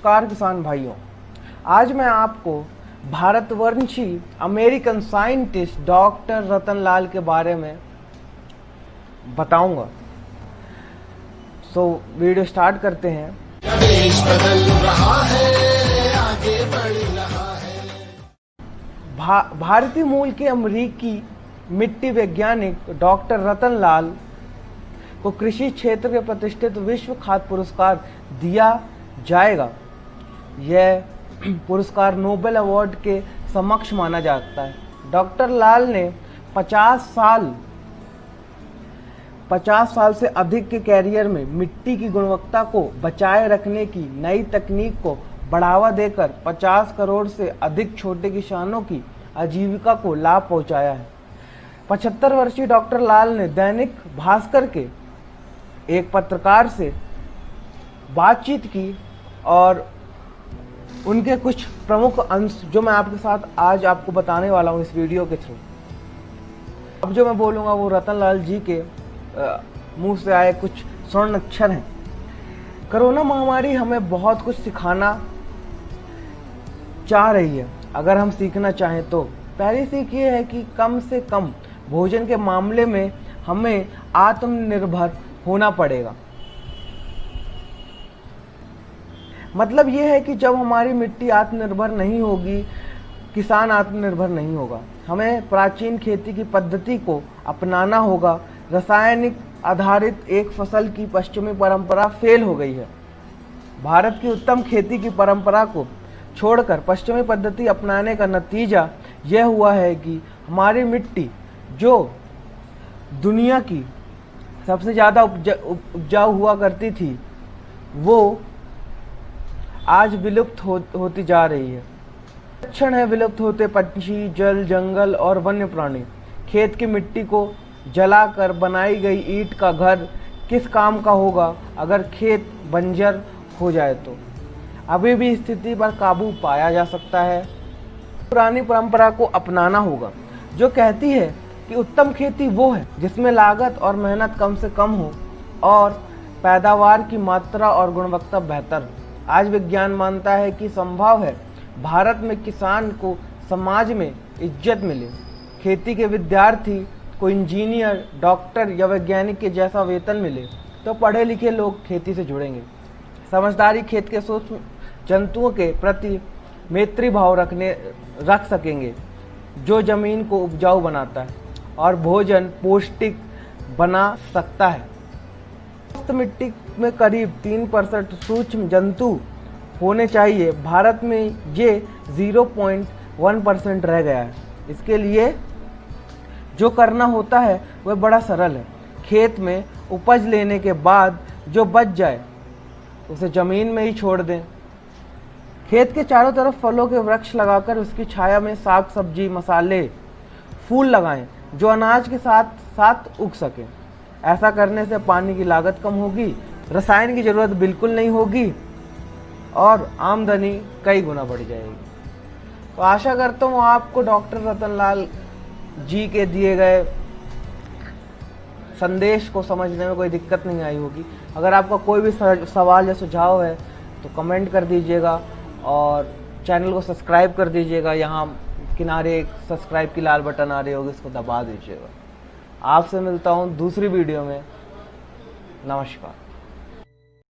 नमस्कार किसान भाइयों, आज मैं आपको भारतवंशी अमेरिकन साइंटिस्ट डॉक्टर रतन लाल के बारे में बताऊंगा। सो वीडियो स्टार्ट करते हैं। देश बदल रहा है, आगे बढ़ रहा है। भारतीय मूल के अमेरिकी मिट्टी वैज्ञानिक डॉक्टर रतन लाल को कृषि क्षेत्र के प्रतिष्ठित विश्व खाद्य पुरस्कार दिया जाएगा। यह पुरस्कार नोबेल अवार्ड के समक्ष माना जाता है। डॉक्टर लाल ने 50 साल से अधिक के कैरियर में मिट्टी की गुणवत्ता को बचाए रखने की नई तकनीक को बढ़ावा देकर 50 करोड़ से अधिक छोटे किसानों की आजीविका को लाभ पहुंचाया है। 75 वर्षीय डॉक्टर लाल ने दैनिक भास्कर के एक पत्रकार से बातचीत की और उनके कुछ प्रमुख अंश जो मैं आपके साथ आज आपको बताने वाला हूं इस वीडियो के थ्रू। अब जो मैं बोलूँगा वो रतन लाल जी के मुंह से आए कुछ स्वर्ण अक्षर हैं। कोरोना महामारी हमें बहुत कुछ सिखाना चाह रही है। अगर हम सीखना चाहें तो पहली सीख ये है कि कम से कम भोजन के मामले में हमें आत्मनिर्भर होना पड़ेगा। मतलब यह है कि जब हमारी मिट्टी आत्मनिर्भर नहीं होगी, किसान आत्मनिर्भर नहीं होगा। हमें प्राचीन खेती की पद्धति को अपनाना होगा। रासायनिक आधारित एक फसल की पश्चिमी परंपरा फेल हो गई है। भारत की उत्तम खेती की परंपरा को छोड़कर पश्चिमी पद्धति अपनाने का नतीजा यह हुआ है कि हमारी मिट्टी जो दुनिया की सबसे ज़्यादा उपजाऊ हुआ करती थी वो आज विलुप्त होती जा रही है। लक्षण है विलुप्त होते पक्षी, जल, जंगल और वन्य प्राणी। खेत की मिट्टी को जलाकर बनाई गई ईंट का घर किस काम का होगा अगर खेत बंजर हो जाए तो। अभी भी स्थिति पर काबू पाया जा सकता है। पुरानी परंपरा को अपनाना होगा जो कहती है कि उत्तम खेती वो है जिसमें लागत और मेहनत कम से कम हो और पैदावार की मात्रा और गुणवत्ता बेहतर हो। आज विज्ञान मानता है कि संभव है भारत में किसान को समाज में इज्जत मिले। खेती के विद्यार्थी को इंजीनियर, डॉक्टर या वैज्ञानिक के जैसा वेतन मिले तो पढ़े लिखे लोग खेती से जुड़ेंगे। समझदारी खेत के सूक्ष्म जंतुओं के प्रति मैत्री भाव रख सकेंगे जो जमीन को उपजाऊ बनाता है और भोजन पौष्टिक बना सकता है। मिट्टी में करीब 3% सूक्ष्म जंतु होने चाहिए। भारत में ये 0.1% रह गया है। इसके लिए जो करना होता है वह बड़ा सरल है। खेत में उपज लेने के बाद जो बच जाए उसे जमीन में ही छोड़ दें। खेत के चारों तरफ फलों के वृक्ष लगाकर उसकी छाया में साग सब्जी, मसाले, फूल लगाएं जो अनाज के साथ साथ उग सके। ऐसा करने से पानी की लागत कम होगी, रसायन की जरूरत बिल्कुल नहीं होगी और आमदनी कई गुना बढ़ जाएगी। तो आशा करता हूँ आपको डॉक्टर रतन लाल जी के दिए गए संदेश को समझने में कोई दिक्कत नहीं आई होगी। अगर आपका कोई भी सवाल या सुझाव है तो कमेंट कर दीजिएगा और चैनल को सब्सक्राइब कर दीजिएगा। यहाँ किनारे एक सब्सक्राइब की लाल बटन आ रही होगी, इसको दबा दीजिएगा। आपसे मिलता हूँ दूसरी वीडियो में। नमस्कार।